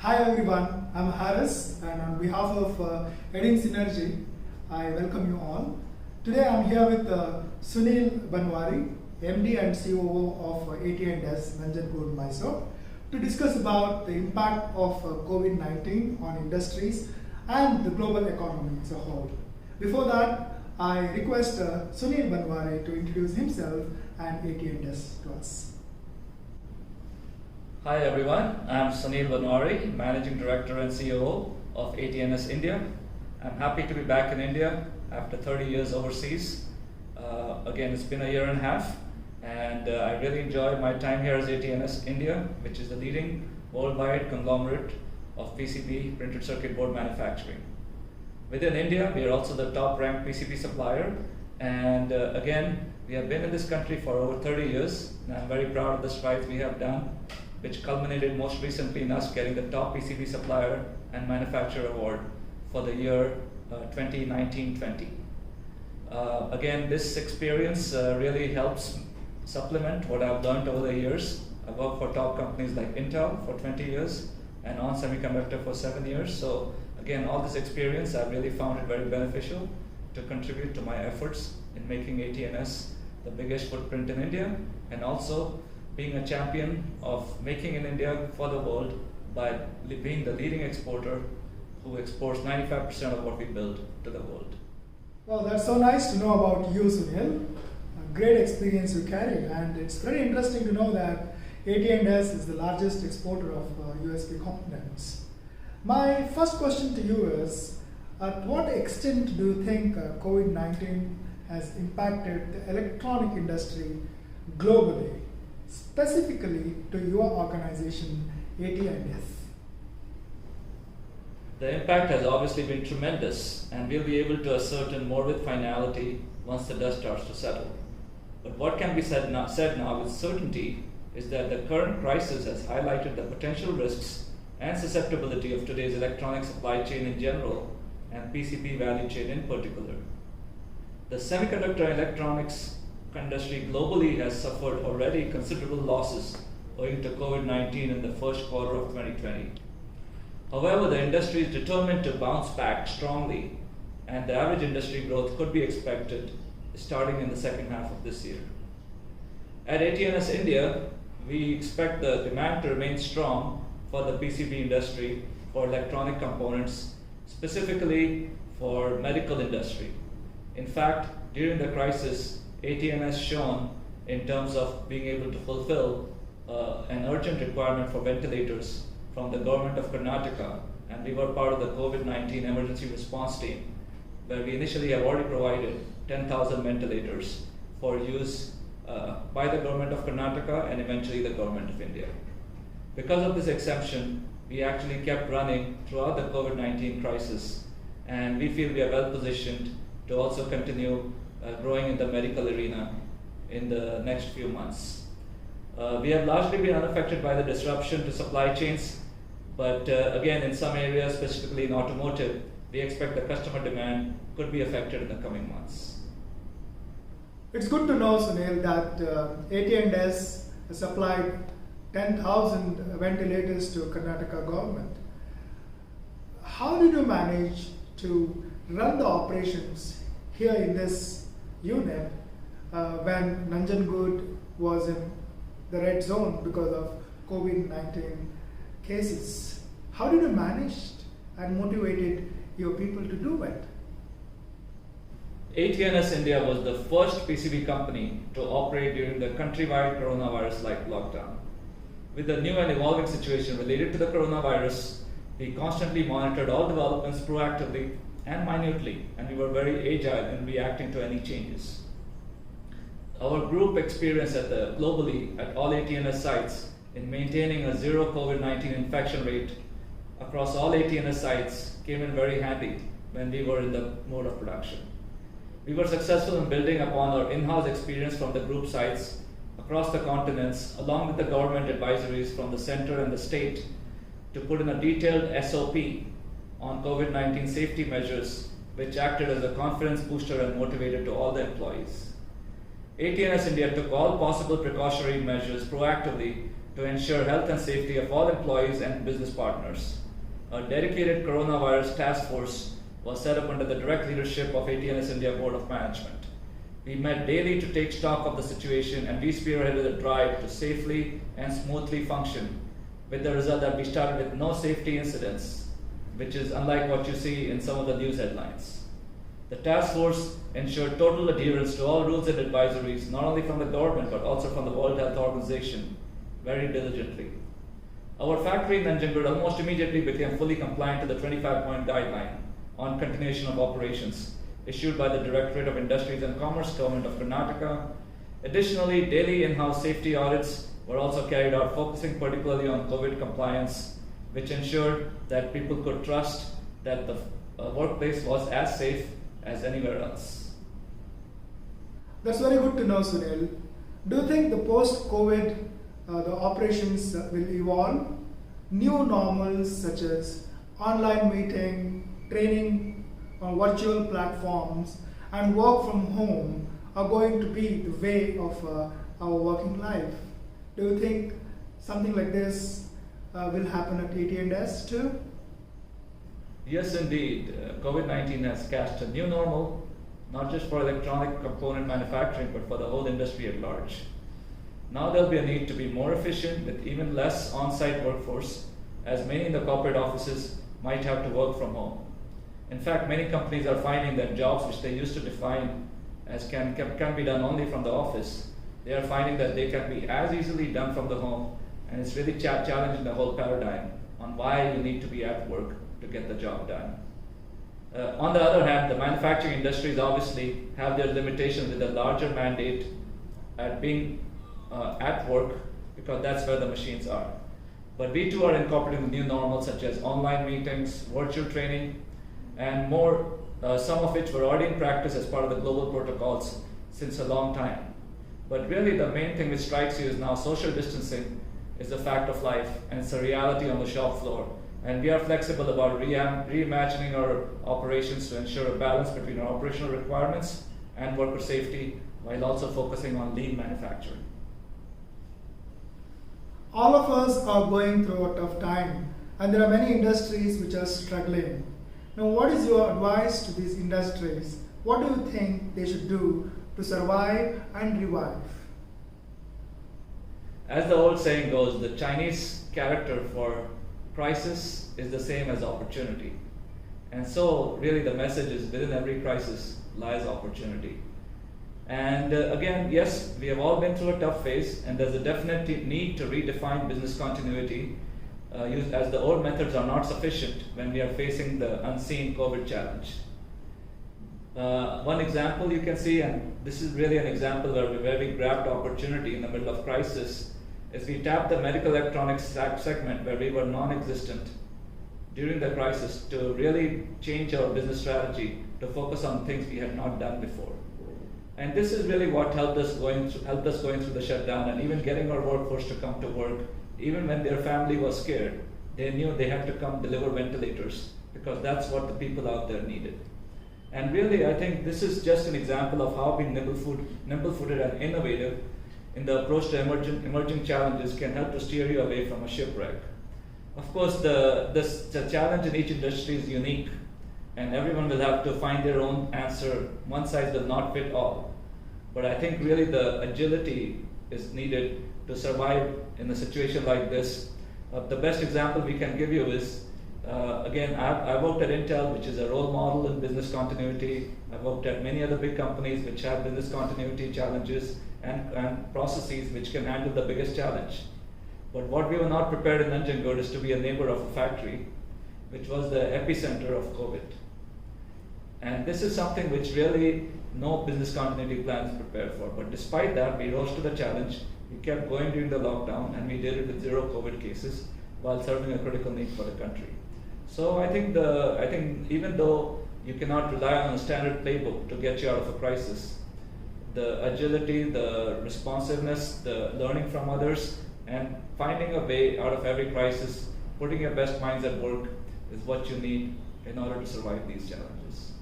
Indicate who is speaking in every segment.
Speaker 1: Hi everyone, I'm Harris, and on behalf of Heading Synergy, I welcome you all. Today I'm here with Sunil Banwari, MD and COO of AT&S Nanjangud, Mysore, to discuss about the impact of COVID-19 on industries and the global economy as a whole. Before that, I request Sunil Banwari to introduce himself and AT&S to us.
Speaker 2: Hi everyone, I'm Sunil Banwari, Managing Director and COO of AT&S India. I'm happy to be back in India after 30 years overseas. Again, it's been a year and a half, and I really enjoy my time here as AT&S India, which is the leading worldwide conglomerate of PCB, printed circuit board manufacturing. Within India, we are also the top-ranked PCB supplier, and again, we have been in this country for over 30 years, and I'm very proud of the strides we have done, which culminated most recently in us getting the top PCB supplier and manufacturer award for the year 2019-20. Again, this experience really helps supplement what I've learned over the years. I've worked for top companies like Intel for 20 years and ON Semiconductor for 7 years. So again, all this experience, I've really found it very beneficial to contribute to my efforts in making AT&S the biggest footprint in India, and also being a champion of making in India for the world by being the leading exporter who exports 95% of what we build to the world.
Speaker 1: Well, that's so nice to know about you, Sunil. A great experience you carry, and it's very interesting to know that AT&S is the largest exporter of USB components. My first question to you is, at what extent do you think COVID-19 has impacted the electronic industry globally, specifically to your organization, AT&S?
Speaker 2: The impact has obviously been tremendous, and we'll be able to ascertain more with finality once the dust starts to settle. But what can be said now with certainty is that the current crisis has highlighted the potential risks and susceptibility of today's electronic supply chain in general and PCB value chain in particular. The semiconductor electronics industry globally has suffered already considerable losses owing to COVID-19 in the first quarter of 2020. However, the industry is determined to bounce back strongly, and the average industry growth could be expected starting in the second half of this year. At AT&S India, we expect the demand to remain strong for the PCB industry for electronic components, specifically for medical industry. In fact, during the crisis, AT&S shone in terms of being able to fulfill an urgent requirement for ventilators from the government of Karnataka, and we were part of the COVID-19 emergency response team, where we initially have already provided 10,000 ventilators for use by the government of Karnataka and eventually the government of India. Because of this exemption, we actually kept running throughout the COVID-19 crisis, and we feel we are well positioned to also continue growing in the medical arena in the next few months. We have largely been unaffected by the disruption to supply chains, but again, in some areas, specifically in automotive, we expect the customer demand could be affected in the coming months.
Speaker 1: It's good to know, Sunil, that AT&S supplied 10,000 ventilators to Karnataka government. How did you manage to run the operations here in this unit when Nanjangud was in the red zone because of COVID-19 cases? How did you manage and motivated your people to do it?
Speaker 2: AT&S India was the first PCB company to operate during the countrywide coronavirus-like lockdown. With the new and evolving situation related to the coronavirus, we constantly monitored all developments proactively and minutely, and we were very agile in reacting to any changes. Our group experience globally at all AT&S sites in maintaining a zero COVID-19 infection rate across all AT&S sites came in very handy when we were in the mode of production. We were successful in building upon our in-house experience from the group sites across the continents, along with the government advisories from the center and the state, to put in a detailed SOP on COVID-19 safety measures, which acted as a confidence booster and motivator to all the employees. AT&S India took all possible precautionary measures proactively to to ensure health and safety of all employees and business partners. A dedicated coronavirus task force was set up under the direct leadership of AT&S India Board of Management. We met daily to take stock of the situation, and we spearheaded a drive to safely and smoothly function, with the result that we started with no safety incidents, which is unlike what you see in some of the news headlines. The task force ensured total adherence to all rules and advisories, not only from the government but also from the World Health Organization, very diligently. Our factory in Nanjangud almost immediately became fully compliant to the 25-point guideline on continuation of operations issued by the Directorate of Industries and Commerce, Government of Karnataka. Additionally, daily in-house safety audits were also carried out, focusing particularly on COVID compliance, which ensured that people could trust that the workplace was as safe as anywhere else.
Speaker 1: That's very good to know, Sunil. Do you think the post-COVID the operations will evolve? New normals such as online meeting, training on virtual platforms, and work from home are going to be the way of our working life. Do you think something like this will happen at AT&S too?
Speaker 2: Yes, indeed. COVID-19 has cast a new normal, not just for electronic component manufacturing, but for the whole industry at large. Now there'll be a need to be more efficient with even less on-site workforce, as many in the corporate offices might have to work from home. In fact, many companies are finding that jobs which they used to define as can be done only from the office, they are finding that they can be as easily done from the home, and it's really challenging the whole paradigm on why you need to be at work to get the job done. On the other hand, the manufacturing industries obviously have their limitations with a larger mandate at being at work, because that's where the machines are. But we too are incorporating the new normals such as online meetings, virtual training, and more, some of which were already in practice as part of the global protocols since a long time. But really the main thing which strikes you is now social distancing is a fact of life, and it's a reality on the shop floor. And we are flexible about reimagining our operations to ensure a balance between our operational requirements and worker safety, while also focusing on lean manufacturing.
Speaker 1: All of us are going through a tough time, and there are many industries which are struggling. Now, what is your advice to these industries? What do you think they should do to survive and revive?
Speaker 2: As the old saying goes, the Chinese character for crisis is the same as opportunity. And so really the message is, within every crisis lies opportunity. And again, yes, we have all been through a tough phase, and there's a definite need to redefine business continuity, as the old methods are not sufficient when we are facing the unseen COVID challenge. One example you can see, and this is really an example where we grabbed opportunity in the middle of crisis, is we tapped the medical electronics segment where we were non-existent during the crisis to really change our business strategy to focus on things we had not done before. And this is really what helped us going through the shutdown, and even getting our workforce to come to work, even when their family was scared. They knew they had to come deliver ventilators, because that's what the people out there needed. And really, I think this is just an example of how being nimble-footed and innovative in the approach to emerging challenges can help to steer you away from a shipwreck. Of course, the challenge in each industry is unique, and everyone will have to find their own answer. One size will not fit all. But I think really the agility is needed to survive in a situation like this. The best example we can give you is, again, I worked at Intel, which is a role model in business continuity. I worked at many other big companies which have business continuity challenges and processes which can handle the biggest challenge. But what we were not prepared in Nanjangud is to be a neighbor of a factory, which was the epicenter of COVID. And this is something which really no business continuity plan is prepared for. But despite that, we rose to the challenge. We kept going during the lockdown, and we did it with 0 COVID cases while serving a critical need for the country. So I think even though you cannot rely on a standard playbook to get you out of a crisis, the agility, the responsiveness, the learning from others, and finding a way out of every crisis, putting your best minds at work is what you need in order to survive these challenges.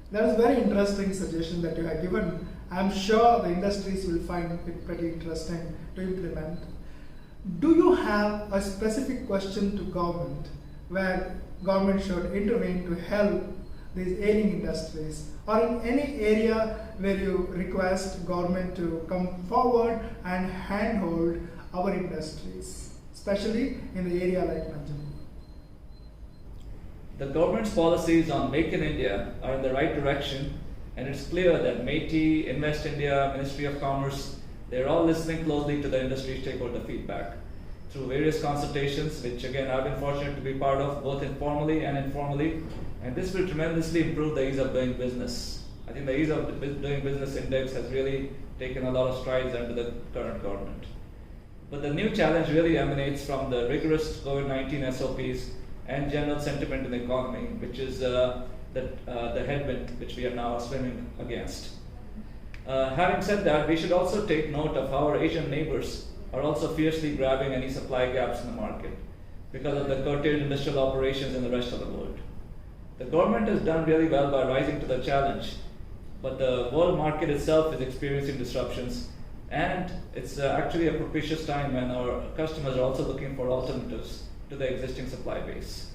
Speaker 1: That is a very interesting suggestion that you have given. I'm sure the industries will find it pretty interesting to implement. Do you have a specific question to government where government should intervene to help these ailing industries, or in any area where you request government to come forward and handhold our industries, especially in the area like Nanjangud?
Speaker 2: The government's policies on Make in India are in the right direction, and it's clear that MeitY, Invest India, Ministry of Commerce, they're all listening closely to the industry stakeholder feedback through various consultations, which again I've been fortunate to be part of both informally and informally, and this will tremendously improve the ease of doing business. I think the ease of doing business index has really taken a lot of strides under the current government. But the new challenge really emanates from the rigorous COVID-19 SOPs and general sentiment in the economy, which is the headwind which we are now swimming against. Having said that, we should also take note of how our Asian neighbors are also fiercely grabbing any supply gaps in the market because of the curtailed industrial operations in the rest of the world. The government has done really well by rising to the challenge, but the world market itself is experiencing disruptions, and it's actually a propitious time when our customers are also looking for alternatives to the existing supply base.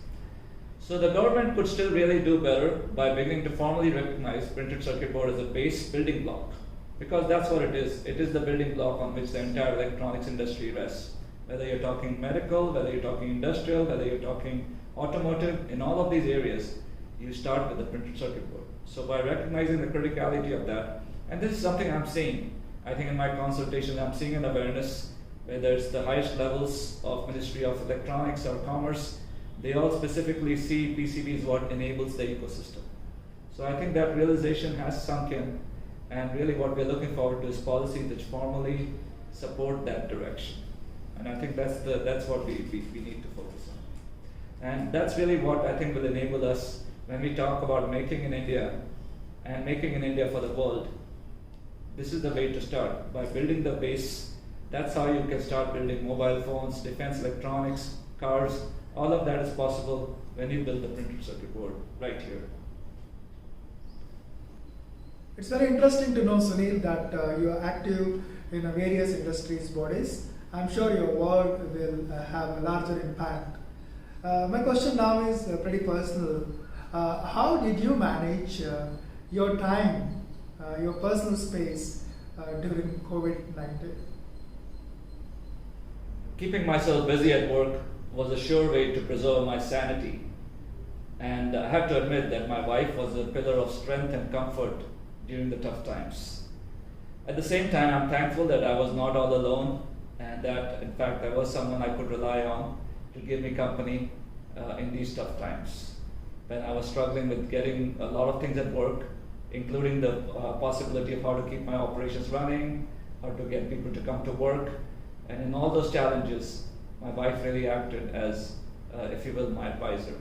Speaker 2: So the government could still really do better by beginning to formally recognize printed circuit board as a base building block, because that's what it is. It is the building block on which the entire electronics industry rests. Whether you're talking medical, whether you're talking industrial, whether you're talking automotive, in all of these areas, you start with the printed circuit board. So by recognizing the criticality of that, and this is something I'm seeing, I think in my consultation I'm seeing an awareness, whether it's the highest levels of Ministry of Electronics or Commerce, they all specifically see PCB is what enables the ecosystem. So I think that realization has sunk in, and really what we're looking forward to is policies which formally support that direction. And I think that's what we need to focus on. And that's really what I think will enable us when we talk about making in India and making in India for the world. This is the way to start, by building the base. That's how you can start building mobile phones, defense electronics, cars. All of that is possible when you build the printed circuit board right here.
Speaker 1: It's very interesting to know, Sunil, that you are active in various industries bodies. I'm sure your work will have a larger impact. My question now is pretty personal. How did you manage your time, your personal space during COVID-19?
Speaker 2: Keeping myself busy at work was a sure way to preserve my sanity. And I have to admit that my wife was a pillar of strength and comfort during the tough times. At the same time, I'm thankful that I was not all alone, and that in fact there was someone I could rely on to give me company in these tough times. When I was struggling with getting a lot of things at work, including the possibility of how to keep my operations running, how to get people to come to work, and in all those challenges, my wife really acted as, if you will, my advisor.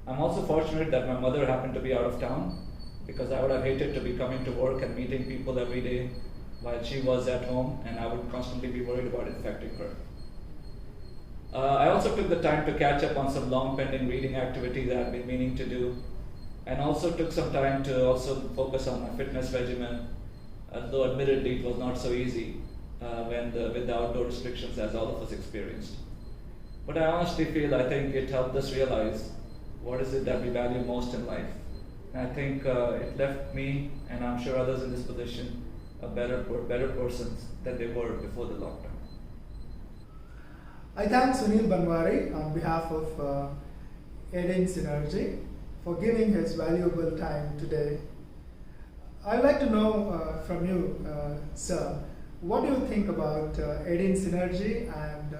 Speaker 2: I'm also fortunate that my mother happened to be out of town, because I would have hated to be coming to work and meeting people every day while she was at home, and I would constantly be worried about infecting her. I also took the time to catch up on some long pending reading activities that I've been meaning to do, and also took some time to also focus on my fitness regimen, though admittedly it was not so easy with the outdoor restrictions as all of us experienced. But I honestly feel, I think it helped us realize what is it that we value most in life. And I think it left me, and I'm sure others in this position, better persons than they were before the lockdown.
Speaker 1: I thank Sunil Banwari on behalf of Aiding Synergy for giving his valuable time today. I'd like to know from you, sir, what do you think about Aiding Synergy and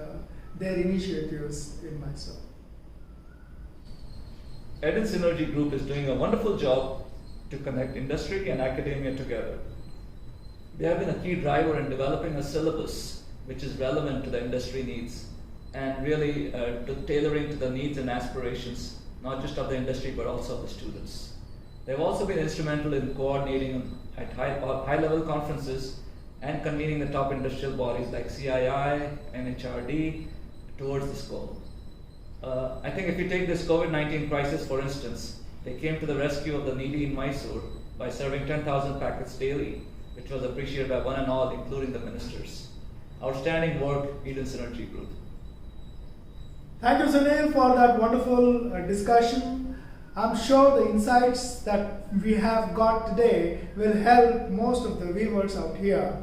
Speaker 1: their initiatives in Mysore?
Speaker 2: Aiding Synergy Group is doing a wonderful job to connect industry and academia together. They have been a key driver in developing a syllabus which is relevant to the industry needs, and really tailoring to the needs and aspirations, not just of the industry but also of the students. They've also been instrumental in coordinating at high-level conferences and convening the top industrial bodies like CII, NHRD towards this goal. I think if you take this COVID-19 crisis for instance, they came to the rescue of the needy in Mysore by serving 10,000 packets daily, which was appreciated by one and all, including the ministers. Outstanding work, Aiding Synergy Group.
Speaker 1: Thank you, Sunil, for that wonderful discussion. I'm sure the insights that we have got today will help most of the viewers out here.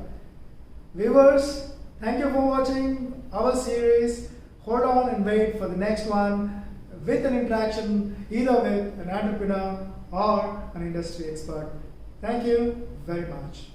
Speaker 1: Viewers, thank you for watching our series. Hold on and wait for the next one with an interaction either with an entrepreneur or an industry expert. Thank you very much.